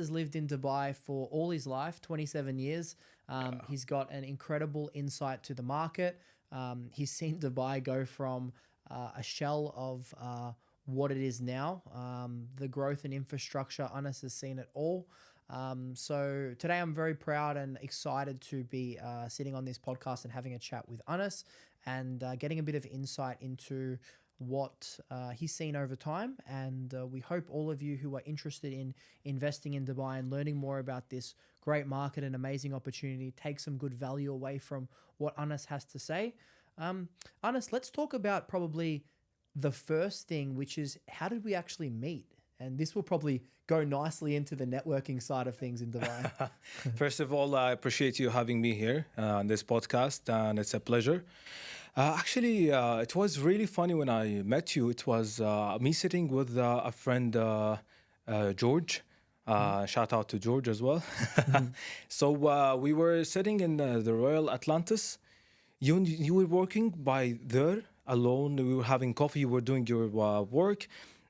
Has lived in Dubai for all his life, 27 years. He's got an incredible insight to the market. He's seen Dubai go from a shell of what it is now. The growth in infrastructure, Anas has seen it all. So today I'm very proud and excited to be sitting on this podcast and having a chat with Anas and getting a bit of insight into what he's seen over time. And we hope all of you who are interested in investing in Dubai and learning more about this great market and amazing opportunity take some good value away from what Anas has to say. Anas, let's talk about probably the first thing, which is how did we actually meet? And this will probably go nicely into the networking side of things in Dubai. First of all, I appreciate you having me here on this podcast, and it's a pleasure. It was really funny when I met you. It was me sitting with a friend, George. Shout out to George as well. So we were sitting in the Royal Atlantis. You were working by there alone. We were having coffee. You were doing your work.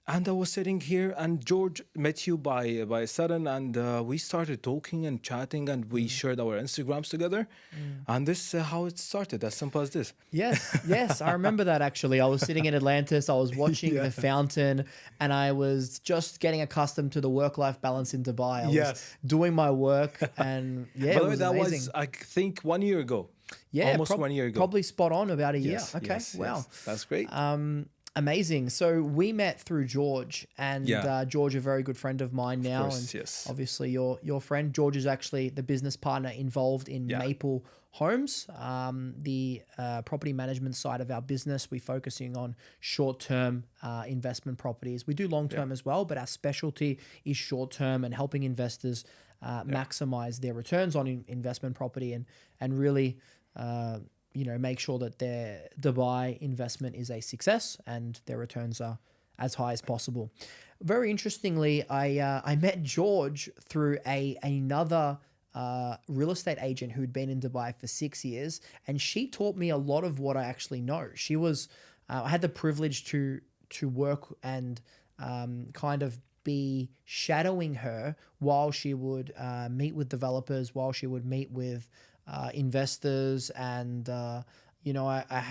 And I was sitting here, and George met you by sudden, and we started talking and chatting, and we shared our Instagrams together. And this is how it started, as simple as this. Yes, I remember that actually. I was sitting in Atlantis, I was watching the fountain, and I was just getting accustomed to the work-life balance in Dubai. I was doing my work, and it was that amazing. was, I think, 1 year ago. Yeah, almost 1 year ago. Probably spot on, about a year. Okay, wow. Yes. That's great. Amazing. So we met through George, and George, a very good friend of mine now. Of course, and yes. obviously your friend. George is actually the business partner involved in Maple Homes, the property management side of our business. We're focusing on short-term investment properties. We do long-term as well, but our specialty is short-term and helping investors maximize their returns on investment property and really make sure that their Dubai investment is a success and their returns are as high as possible. Very interestingly, I met George through another real estate agent who'd been in Dubai for 6 years, and she taught me a lot of what I actually know. She was, I had the privilege to work and kind of be shadowing her while she would meet with developers, while she would meet with investors, and I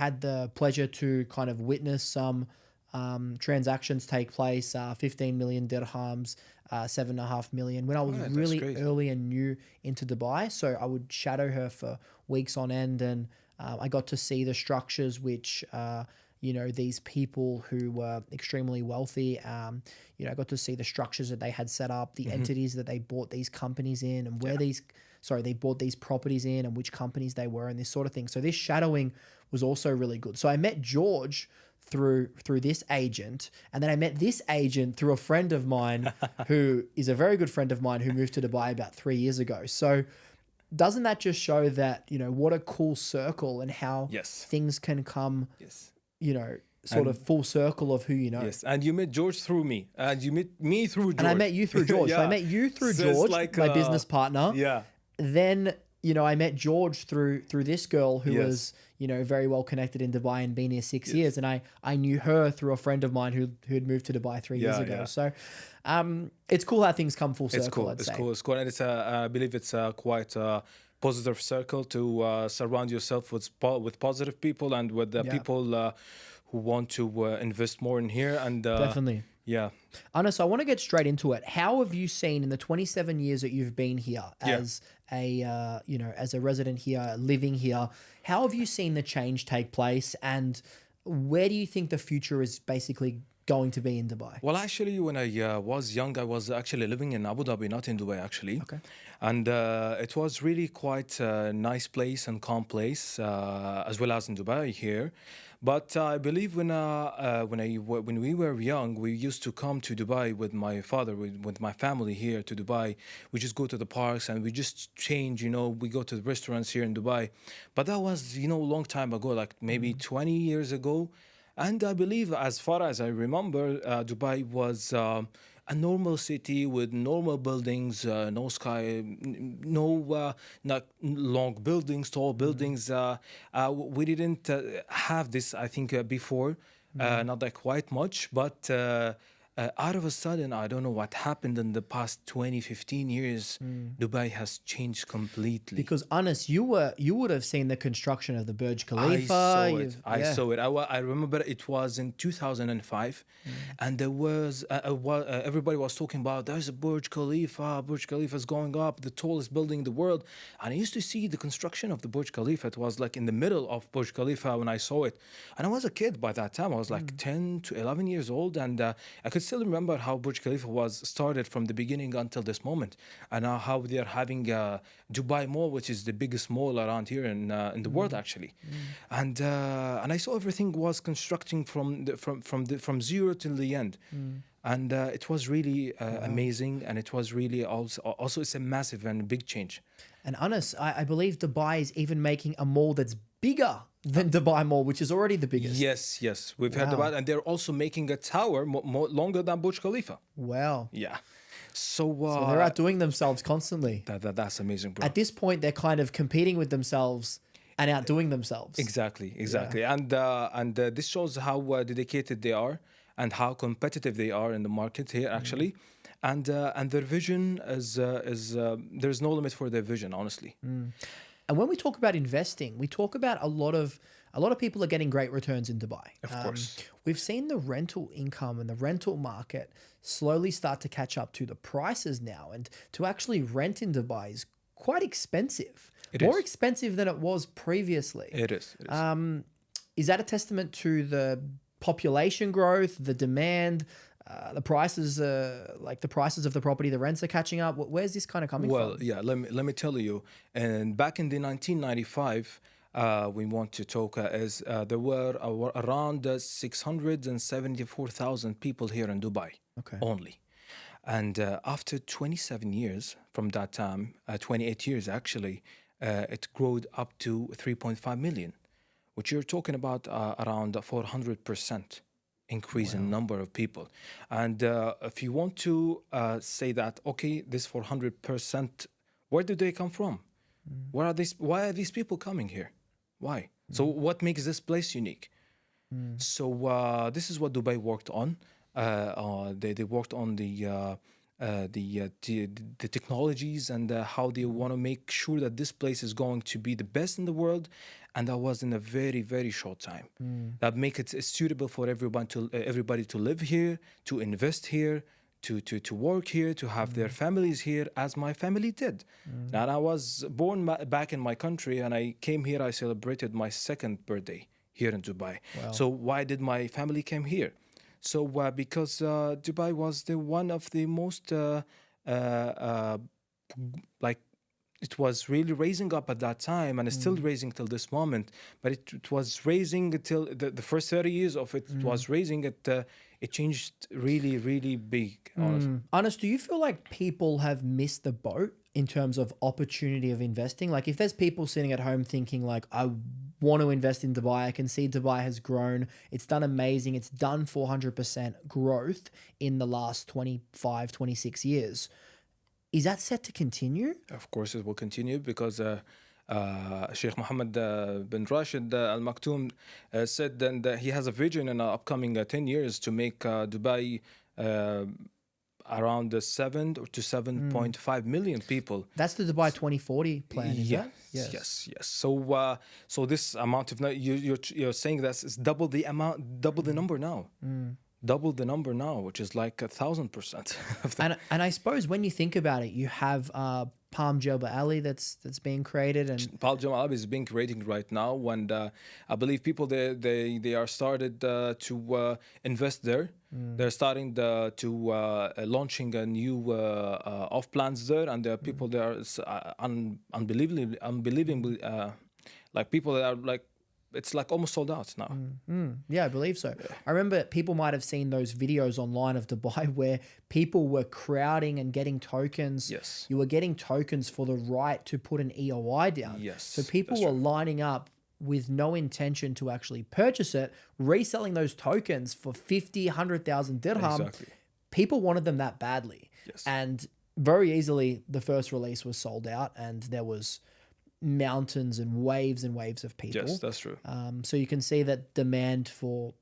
had the pleasure to kind of witness some transactions take place, 15 million dirhams, 7.5 million, when I was really early and new into Dubai. So I would shadow her for weeks on end, and I got to see the structures which these people who were extremely wealthy, I got to see the structures that they had set up, the entities that they bought these companies in, and where they bought these properties in, and which companies they were, and this sort of thing. So this shadowing was also really good. So I met George through this agent, and then I met this agent through a friend of mine who is a very good friend of mine who moved to Dubai about 3 years ago. So doesn't that just show that, what a cool circle and how things can come, sort of full circle of who you know. Yes, and you met George through me, and you met me through George. And I met you through George. So I met you through George, my business partner. Yeah. Then, I met George through this girl who was, very well connected in Dubai and been here 6 years. And I knew her through a friend of mine who had moved to Dubai 3 years ago. So it's cool how things come full circle, I'd say. It's cool. And I believe it's quite a positive circle to surround yourself with positive people and with the people who want to invest more in here. And definitely. Yeah. Anas, I want to get straight into it. How have you seen in the 27 years that you've been here as as a resident here, living here, how have you seen the change take place, and where do you think the future is basically going to be in Dubai? Well, actually, when I was young, I was actually living in Abu Dhabi, not in Dubai, actually. Okay. And it was really quite a nice place and calm place, as well as in Dubai here. But I believe when we were young, we used to come to Dubai with my father, with my family here to Dubai. We just go to the parks and we just change, we go to the restaurants here in Dubai. But that was, a long time ago, like maybe 20 years ago. And I believe, as far as I remember, Dubai was a normal city with normal buildings, no sky, not long buildings, tall buildings. We didn't have this, I think, before, not that quite much. But out of a sudden, I don't know what happened in the past 20, 15 years, Dubai has changed completely. Because Anas, you would have seen the construction of the Burj I Khalifa. saw it. I Yeah. saw it. I remember it was in 2005, and there was everybody was talking about there's a Burj Khalifa. Burj Khalifa is going up, the tallest building in the world. And I used to see the construction of the Burj Khalifa. It was like in the middle of Burj Khalifa when I saw it, and I was a kid by that time. I was like 10 to 11 years old, and I could still remember how Burj Khalifa was started from the beginning until this moment, and how they are having Dubai Mall, which is the biggest mall around here in the world actually, and I saw everything was constructing from zero till the end, and it was really amazing, and it was really also it's a massive and big change. And Anas, I believe Dubai is even making a mall that's bigger than Dubai Mall, which is already the biggest. Yes, we've heard Wow. about, and they're also making a tower longer than Burj Khalifa. Wow. Yeah, So they're outdoing themselves constantly. that's amazing, bro. At this point, they're kind of competing with themselves and outdoing themselves. Exactly. And this shows how dedicated they are and how competitive they are in the market here, actually. And their vision is there's no limit for their vision, honestly. And when we talk about investing, we talk about a lot of people are getting great returns in Dubai. Of course. We've seen the rental income and the rental market slowly start to catch up to the prices now, and to actually rent in Dubai is quite expensive. More is. expensive than it was previously. It is. Is that a testament to the population growth, the demand, the prices, like the prices of the property, the rents are catching up? Where's this kind of coming Well, from? yeah, let me tell you. And back in the 1995, we want to talk there were around 674,000 people here in Dubai. Okay. Only. And after 27 years from that time, 28 years actually, it growed up to 3.5 million, which you're talking about around 400% increase in number of people. And if you want to say that, okay, this 400%, where do they come from? Why are these people coming here? Why? So what makes this place unique? So this is what Dubai worked on. They worked on the technologies and how they want to make sure that this place is going to be the best in the world, and that was in a very, very short time. That make it suitable for everybody to live here, to invest here, to work here, to have their families here, as my family did. And I was born back in my country, and I came here. I celebrated my second birthday here in Dubai. Wow. So why did my family came here? So because Dubai was one of the most like, it was really raising up at that time, and it's still raising till this moment. But it was raising until the first 30 years of it. It was raising it. It changed really, really big. Honestly. Anas, do you feel like people have missed the boat in terms of opportunity of investing? Like, if there's people sitting at home thinking like, I want to invest in Dubai, I can see Dubai has grown. It's done amazing. It's done 400% growth in the last 25, 26 years. Is that set to continue? Of course, it will continue because Sheikh Mohammed bin Rashid Al Maktoum said that he has a vision in the upcoming 10 years to make Dubai around 7 to 7.5 million people. That's the Dubai 2040 plan, is that? Yes. So this amount of you're saying that is double the amount, double the number now. Double the number now, which is like 1,000%. And I suppose when you think about it, you have Palm Jebel Ali that's being created, and Palm Jebel Ali is being created right now, and I believe people they are started to invest there. They're starting to launching a new off plans there, and there are people there unbelievably like people that are like, it's like almost sold out now. Yeah, I believe so. I remember people might have seen those videos online of Dubai where people were crowding and getting tokens. Yes. You were getting tokens for the right to put an EOI down. Yes, So people that's were true. lining up with no intention to actually purchase it, reselling those tokens for 50, 100,000 dirham. Exactly. People wanted them that badly. Yes. And very easily, the first release was sold out, and there was mountains and waves of people. Yes, that's true. So you can see that demand for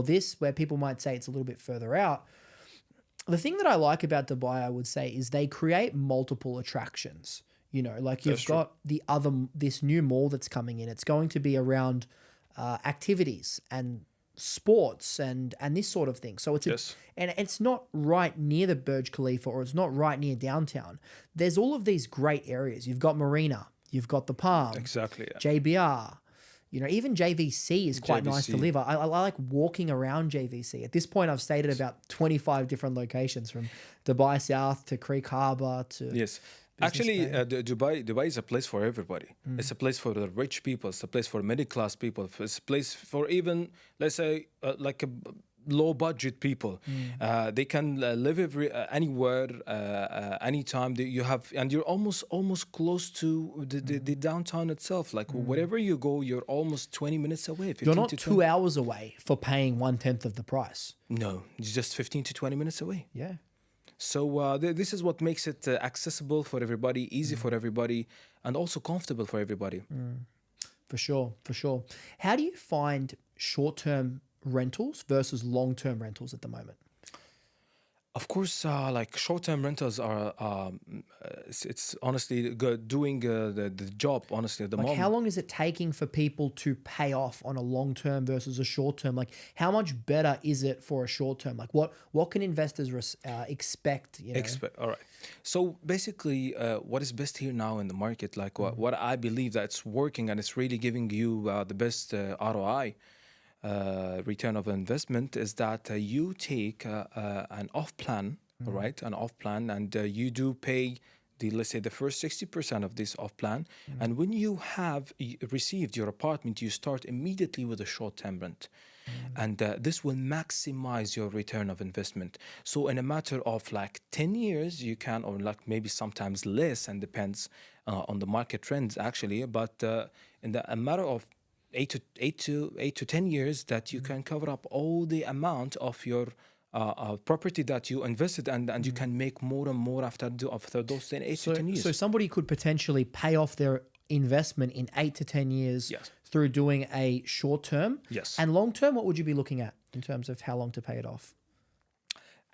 this, where people might say it's a little bit further out, The thing that I like about Dubai, I would say, is they create multiple attractions. Like you've That's true. got this new mall that's coming in. It's going to be around activities and sports and this sort of thing. So Yes, and it's not right near the Burj Khalifa, or it's not right near downtown. There's all of these great areas. You've got Marina, you've got the Palm, exactly. Yeah. JBR. Even JVC is quite nice to JVC. live. I like walking around JVC. At this point, I've stayed at about 25 different locations, from Dubai South to Creek Harbour to Yes. Business Actually, Bay. Dubai is a place for everybody. It's a place for the rich people. It's a place for middle class people. It's a place for even, let's say, like a low budget people. They can live anywhere, anytime. You have, and you're almost close to the downtown itself. Like wherever you go, you're almost 20 minutes away. 15 You're not to 2 hours away for paying 1/10 of the price. No, it's just 15 to 20 minutes away. Yeah. So this is what makes it accessible for everybody, easy for everybody, and also comfortable for everybody. For sure, for sure. How do you find short-term rentals versus long-term rentals at the moment? Of course, like short-term rentals are, it's honestly good, doing the job, honestly, at the Like, moment. how long is it taking for people to pay off on a long-term versus a short-term? Like, how much better is it for a short-term? Like, what can investors expect? All right. So basically, what is best here now in the market, like what I believe that's working and it's really giving you the best ROI, return of investment, is that you take an off plan, right? An off plan, and you do pay let's say the first 60% of this off plan. And when you have received your apartment, you start immediately with a short term rent. And this will maximize your return of investment. So in a matter of like 10 years, you can, or like maybe sometimes less, and depends on the market trends actually, but in a matter of 8 to 10 years, that you can cover up all the amount of your property that you invested, and you can make more and more after those 8 to 10 years. So somebody could potentially pay off their investment in 8 to 10 years Yes. through doing a short term. Yes. And long term, what would you be looking at in terms of how long to pay it off?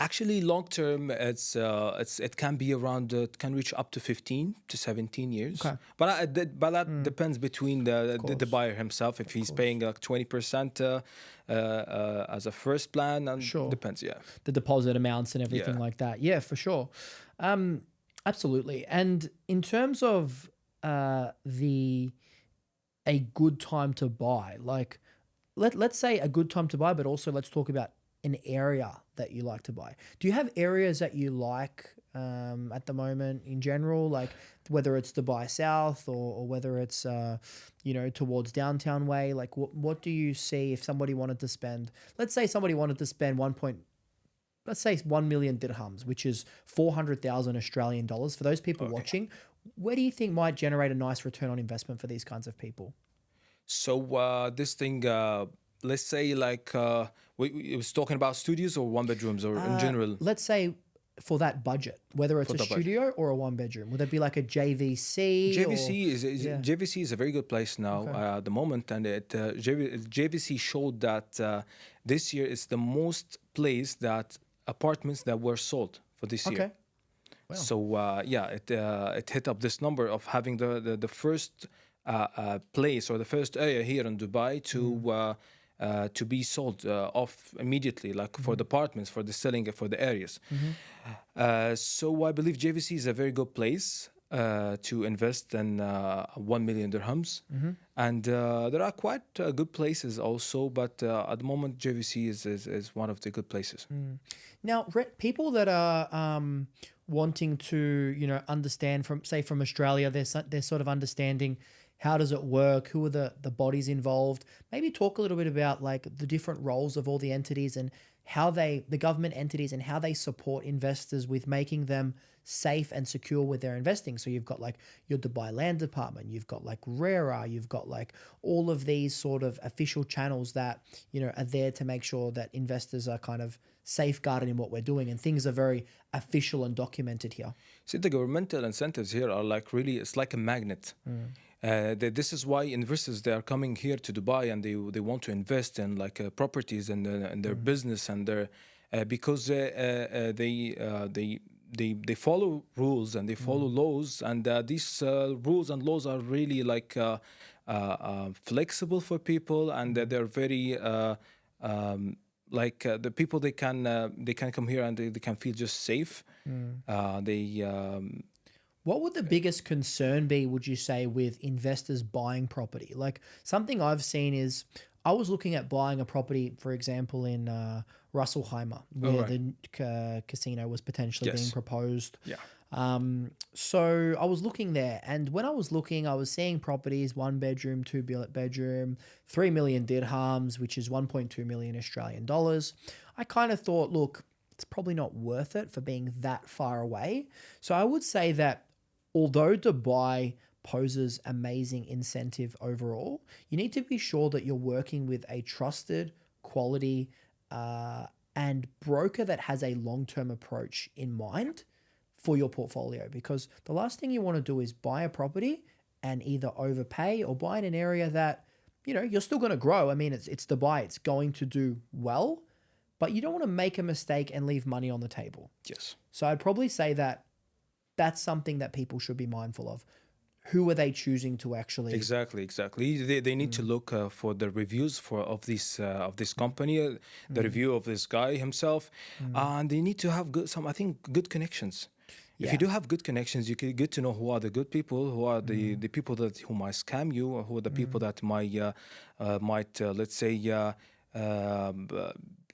Actually, long term, it can be around, it can reach up to 15 to 17 years. Okay. But that depends between the course. buyer himself. If he's paying like 20% as a first plan, and Sure. depends. Yeah. The deposit amounts and everything Yeah. like that. Yeah, for sure. Absolutely. And in terms of a good time to buy, like let's say a good time to buy, but also let's talk about an area that you like to buy. Do you have areas that you like at the moment in general, like whether it's Dubai South or whether it's towards downtown way? Like what do you see if somebody wanted to spend? Let's say somebody wanted to spend 1 million dirhams, which is 400,000 Australian dollars. For those people watching, where do you think might generate a nice return on investment for these kinds of people? So this thing, let's say like we was talking about studios or one bedrooms, or in general. Let's say for that budget, whether it's a the budget. studio or a one bedroom, would it be like a JVC? JVC is a very good place now at the moment, and JVC showed that this year is the most place that apartments that were sold for this year. Okay. Wow. So it hit up this number of having the first place or the first area here in Dubai to be sold off immediately, like for the apartments, for the selling, for the areas. So I believe JVC is a very good place to invest in 1 million dirhams. And there are quite good places also, but at the moment JVC is one of the good places. Now, people that are wanting to, understand from Australia, they're sort of understanding how does it work, who are the bodies involved. Maybe talk a little bit about like the different roles of all the entities and how the government entities and how they support investors with making them safe and secure with their investing. So you've got like your Dubai Land Department, you've got like RERA, you've got like all of these sort of official channels that, are there to make sure that investors are kind of safeguarded in what we're doing, and things are very official and documented here. See, the governmental incentives here are like really, it's like a magnet. This is why investors, they are coming here to Dubai, and they want to invest in like properties and their business and their because they follow rules and they follow laws, and these rules and laws are really like flexible for people, and they're very the people they can come here and they can feel just safe. They What would the biggest concern be, would you say, with investors buying property? Like, something I've seen is, I was looking at buying a property, for example, in Russelheimer, where right. the casino was potentially being Yes. proposed. Yeah. So I was looking there, and when I was looking, I was seeing properties, 1 bedroom, bedroom, 3 million dirhams, which is 1.2 million Australian dollars. I kind of thought, look, it's probably not worth it for being that far away. So I would say that although Dubai poses amazing incentive overall, you need to be sure that you're working with a trusted, quality, and broker that has a long-term approach in mind for your portfolio, because the last thing you want to do is buy a property and either overpay or buy in an area that, you're still going to grow. I mean, it's Dubai, it's going to do well, but you don't want to make a mistake and leave money on the table. Yes. So I'd probably say that that's something that people should be mindful of. Who are they choosing to actually? Exactly. They need to look for the reviews of this company, the review of this guy himself, and they need to have good connections. If Yeah. you do have good connections, you can get to know who are the good people, who are the people who might scam you, or who are the people that might let's say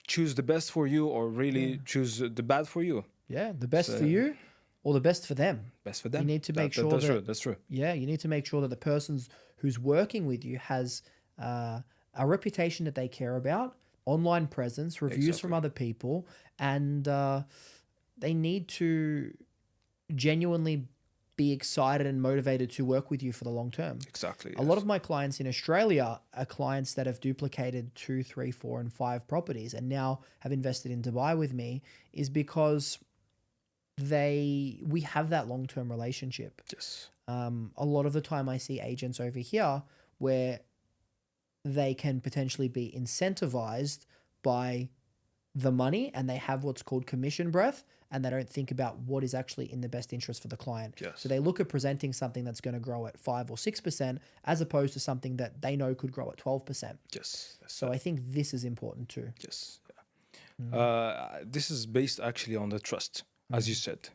choose the best for you, or really choose the bad for you. Yeah, the best for you or the best for them. Best for them. You need to make sure that's that true. That's true. Yeah, you need to make sure that the person who's working with you has a reputation that they care about, online presence, reviews from other people, and they need to genuinely be excited and motivated to work with you for the long term. Exactly. A lot of my clients in Australia are clients that have duplicated 2, 3, 4, and 5 properties and now have invested in Dubai with me, is because we have that long-term relationship. Yes. A lot of the time I see agents over here where they can potentially be incentivized by the money, and they have what's called commission breath, and they don't think about what is actually in the best interest for the client. Yes. So they look at presenting something that's going to grow at 5 or 6% as opposed to something that they know could grow at 12%. Yes. So I think this is important too. Yes. Yeah. This is based actually on the trust, as you said.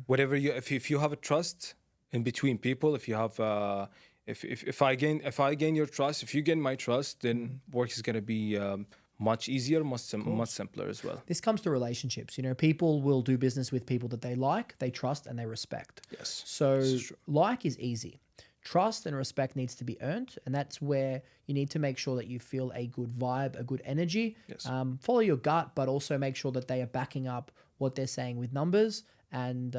Whatever if you have a trust in between people, if you have if I gain your trust, if you gain my trust, then work is gonna be much easier, much simpler as well. This comes to relationships. People will do business with people that they like, they trust, and they respect. Yes. So This is true. like is easy. Trust and respect needs to be earned, and that's where you need to make sure that you feel a good vibe, a good energy. Yes. Follow your gut, but also make sure that they are backing up what they're saying with numbers. And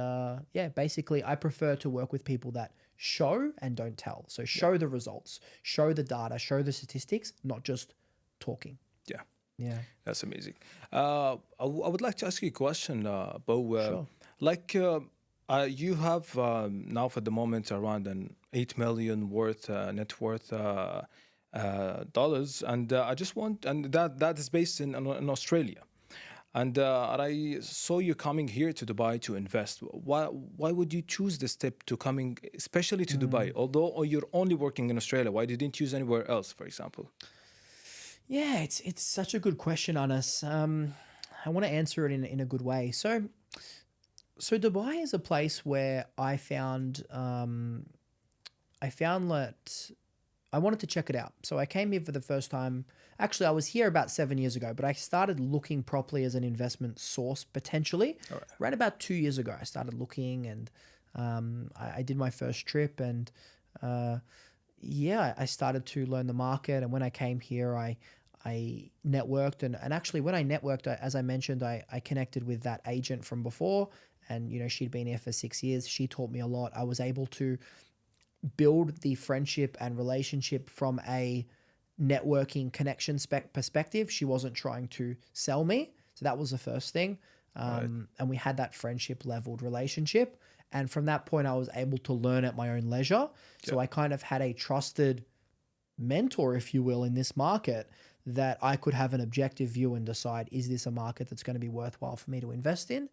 basically, I prefer to work with people that show and don't tell. So show the results, show the data, show the statistics, not just talking. Yeah. Yeah. That's amazing. I would like to ask you a question, Bo. Sure. Like you have now for the moment around an 8 million net worth dollars, and I just want, and that is based in Australia. And I saw you coming here to Dubai to invest. Why would you choose the step to coming, especially to Dubai? Although you're only working in Australia, why didn't you choose anywhere else, for example? Yeah, it's such a good question, Anas. I want to answer it in a good way. So Dubai is a place where I found that I wanted to check it out. So I came here for the first time. Actually, I was here about 7 years ago, but I started looking properly as an investment source potentially. All right. Right about 2 years ago, I started looking, and I did my first trip, and I started to learn the market. And when I came here, I networked, and actually when I networked, as I mentioned, I connected with that agent from before, and she'd been here for 6 years. She taught me a lot. I was able to build the friendship and relationship from a networking connection perspective. She wasn't trying to sell me. So that was the first thing. And we had that friendship leveled relationship. And from that point, I was able to learn at my own leisure. So I kind of had a trusted mentor, if you will, in this market that I could have an objective view and decide, is this a market that's going to be worthwhile for me to invest in?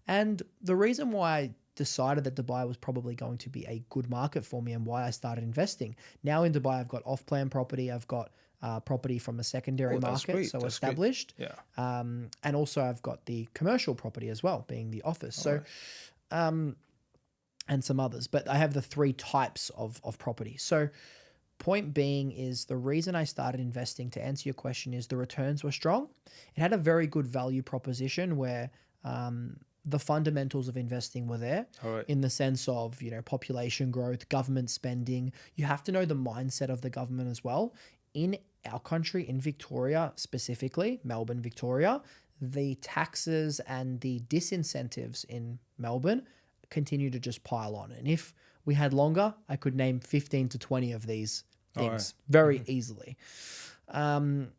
And the reason why I decided that Dubai was probably going to be a good market for me and why I started investing. Now in Dubai, I've got off-plan property. I've got property from a secondary market, great. so That's established. great. Yeah. And also I've got the commercial property as well, being the office. And some others, but I have the three types of property. So point being is the reason I started investing, to answer your question, is the returns were strong. It had a very good value proposition where the fundamentals of investing were there in the sense of, population growth, government spending. You have to know the mindset of the government as well. In our country, in Victoria specifically, Melbourne, Victoria, the taxes and the disincentives in Melbourne continue to just pile on. And if we had longer, I could name 15 to 20 of these things very easily. In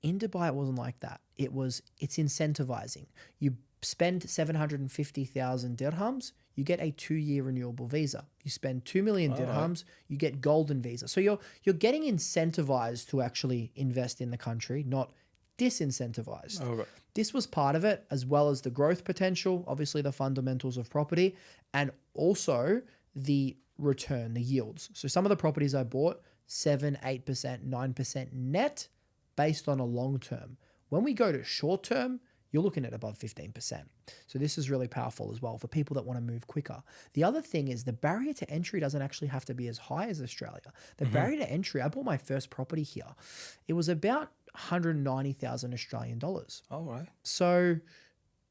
Dubai, it wasn't like that. It's incentivizing. You spend 750,000 dirhams, you get a 2-year renewable visa. You spend 2 million dirhams, you get golden visa. So you're getting incentivized to actually invest in the country, not disincentivized. This was part of it, as well as the growth potential, obviously the fundamentals of property, and also the return, the yields. So some of the properties I bought, 7, 8%, 9% net based on a long term. When we go to short term, you're looking at above 15%. So this is really powerful as well for people that want to move quicker. The other thing is the barrier to entry doesn't actually have to be as high as Australia. The barrier to entry, I bought my first property here. It was about 190,000 Australian dollars. All right. So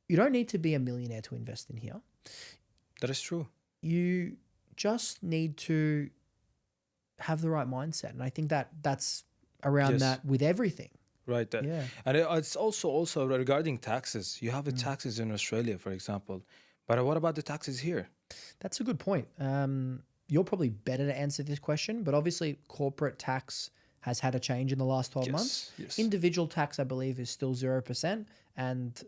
you don't need to be a millionaire to invest in here. That is true. You just need to have the right mindset. And I think that's around that with everything. Right. Yeah. And it's also regarding taxes. You have the taxes in Australia, for example. But what about the taxes here? That's a good point. You're probably better to answer this question, but obviously corporate tax has had a change in the last 12 months. Yes. Individual tax, I believe, is still 0%. And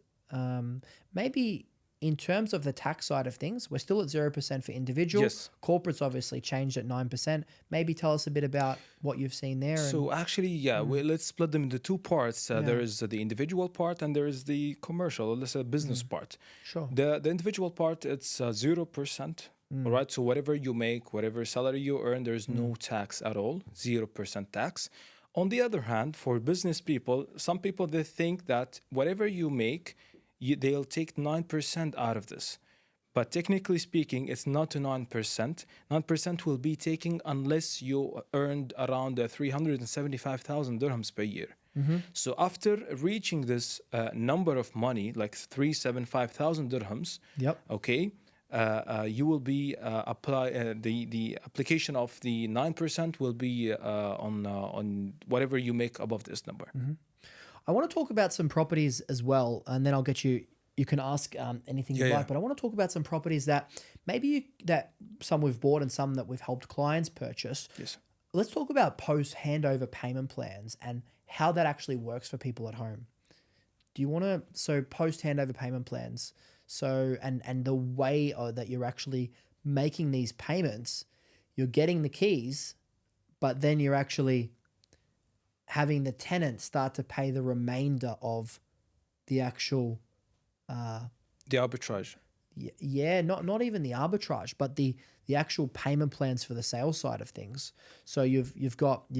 maybe in terms of the tax side of things, we're still at 0% for individual. Yes. Corporate's obviously changed at 9%. Maybe tell us a bit about what you've seen there. So actually, let's split them into two parts. There is the individual part and there is the commercial, or let's say business part. Sure. The individual part, it's 0%. All right. So whatever you make, whatever salary you earn, there's no tax at all, 0% tax. On the other hand, for business people, some people, they think that whatever you make, they'll take 9% out of this. But technically speaking, it's not 9%. 9% will be taken unless you earned around 375,000 dirhams per year. So after reaching this number of money, like 375,000 dirhams, okay, you will be the application of the 9% will be on whatever you make above this number. I want to talk about some properties as well, and then I'll get you can ask anything you like, but I want to talk about some properties that that some we've bought and some that we've helped clients purchase. Yes. Let's talk about post handover payment plans and how that actually works for people at home. Do you want to, so post handover payment plans, so and the way that you're actually making these payments, you're getting the keys, but then you're actually having the tenant start to pay the remainder of the actual the arbitrage. Yeah, not even the arbitrage, but the actual payment plans for the sales side of things. So you've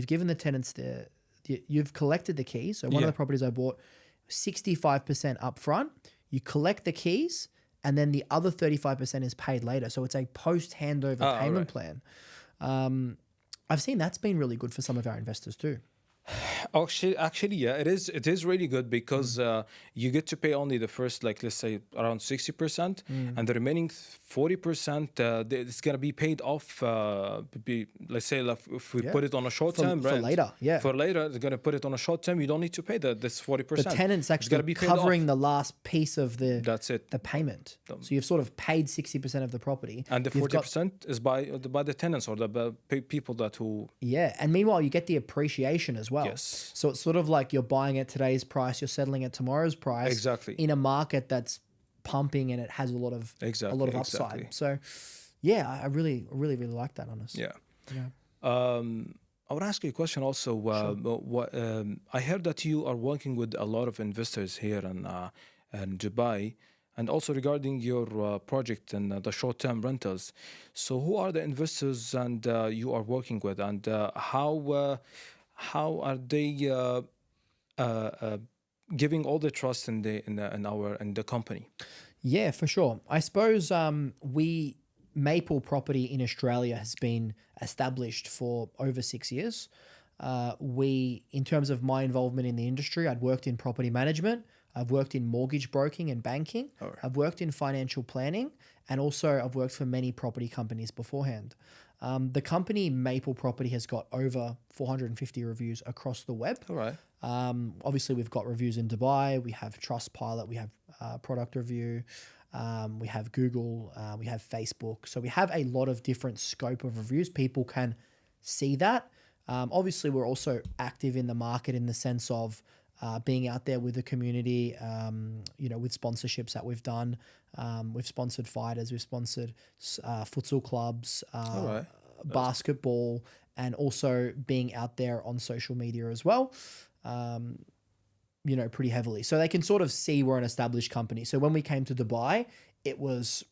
given the tenants you've collected the keys. So one of the properties I bought, 65% upfront. You collect the keys, and then the other 35% is paid later. So it's a post handover payment plan. I've seen that's been really good for some of our investors too. Actually, yeah, it is really good because you get to pay only the first, like, let's say around 60%, and the remaining 40%, it's gonna be paid off. Let's say if we put it on a short term, for later, for later, they're gonna put it on a short term. You don't need to pay this 40%. The tenant's actually be covering the last piece of the the payment. So you've sort of paid 60% of the property, and the 40% is by the tenants or the people who. Yeah, and meanwhile you get the appreciation as well. Yes. So it's sort of like you're buying at today's price, you're settling at tomorrow's price. Exactly. In a market that's pumping and it has a lot of upside. So yeah, I really like that, honestly. Yeah. I want to ask you a question also. I heard that you are working with a lot of investors here in Dubai, and also regarding your project and the short-term rentals. So, who are the investors and you are working with, and how are they giving all the trust in the company? Yeah, for sure. I suppose we Maple Property in Australia has been established for over 6 years. In terms of my involvement in the industry, I'd worked in property management. I've worked in mortgage broking and banking. All right. I've worked in financial planning, and also I've worked for many property companies beforehand. The company Maple Property has got over 450 reviews across the web. All right. Obviously, we've got reviews in Dubai. We have Trustpilot. We have Product Review. We have Google. We have Facebook. So we have a lot of different scope of reviews. People can see that. Obviously, we're also active in the market in the sense of being out there with the community, with sponsorships that we've done. We've sponsored fighters. We've sponsored futsal clubs, All right. basketball, and also being out there on social media as well. Pretty heavily. So they can sort of see we're an established company. So when we came to Dubai, it was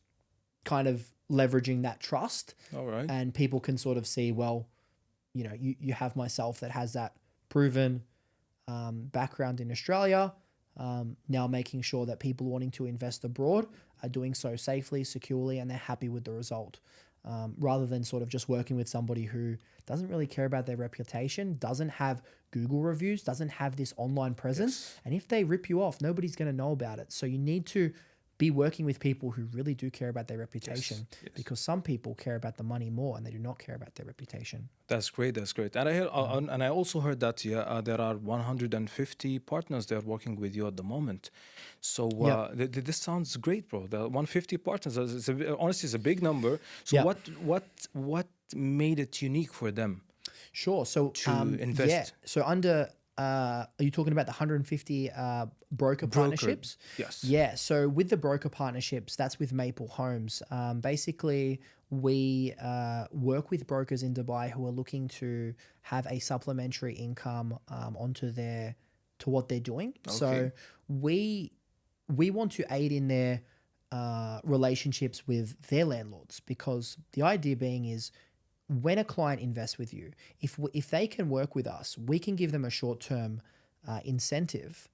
kind of leveraging that trust. All right. And people can sort of see, well, you have myself that has that proven background in Australia, now making sure that people wanting to invest abroad are doing so safely, securely, and they're happy with the result. Rather than sort of just working with somebody who doesn't really care about their reputation, doesn't have Google reviews, doesn't have this online presence. Yes. And if they rip you off, nobody's going to know about it. So you need to be working with people who really do care about their reputation, Yes. because some people care about the money more and they do not care about their reputation. That's great. That's great. And I heard, and I also heard that there are 150 partners that are working with you at the moment. So this sounds great, bro. The 150 partners, honestly, it's a big number. So what made it unique for them? Sure. So to invest? Yeah. So are you talking about the 150 broker partnerships? Yes. Yeah. So with the broker partnerships, that's with Maple Homes. Basically, we work with brokers in Dubai who are looking to have a supplementary income to what they're doing. Okay. So we want to aid in their relationships with their landlords, because the idea being is, when a client invests with you, if they can work with us, we can give them a short-term incentive.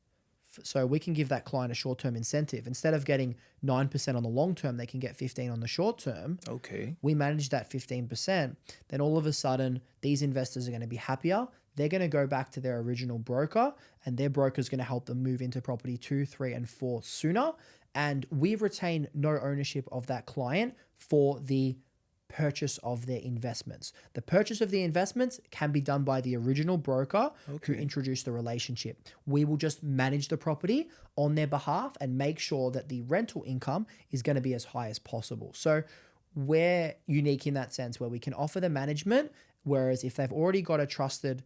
So we can give that client a short-term incentive. Instead of getting 9% on the long term, they can get 15 on the short term. Okay. We manage that 15%. Then all of a sudden, these investors are going to be happier. They're going to go back to their original broker, and their broker is going to help them move into property 2, 3, and 4 sooner. And we retain no ownership of that client for the purchase of their investments. The purchase of the investments can be done by the original broker who introduced the relationship. We will just manage the property on their behalf and make sure that the rental income is going to be as high as possible. So we're unique in that sense, where we can offer the management, whereas if they've already got a trusted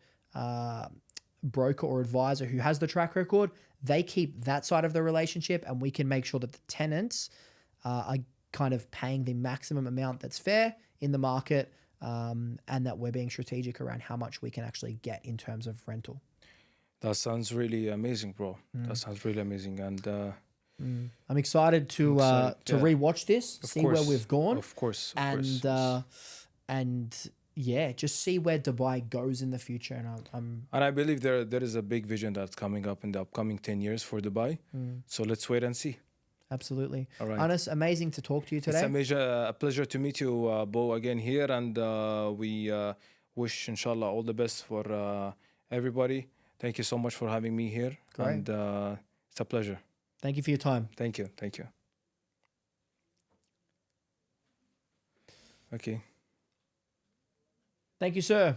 broker or advisor who has the track record, they keep that side of the relationship, and we can make sure that the tenants are kind of paying the maximum amount that's fair in the market, and that we're being strategic around how much we can actually get in terms of rental. That sounds really amazing, bro. That sounds really amazing. And I'm excited to rewatch this, see where we've gone. Of course. And yeah, just see where Dubai goes in the future. And I believe there is a big vision that's coming up in the upcoming 10 years for Dubai. So let's wait and see. Absolutely. All right. Anas, amazing to talk to you today. It's a pleasure to meet you, Bo, again here. And we wish, inshallah, all the best for everybody. Thank you so much for having me here. Great. And it's a pleasure. Thank you for your time. Thank you. Thank you. Okay. Thank you, sir.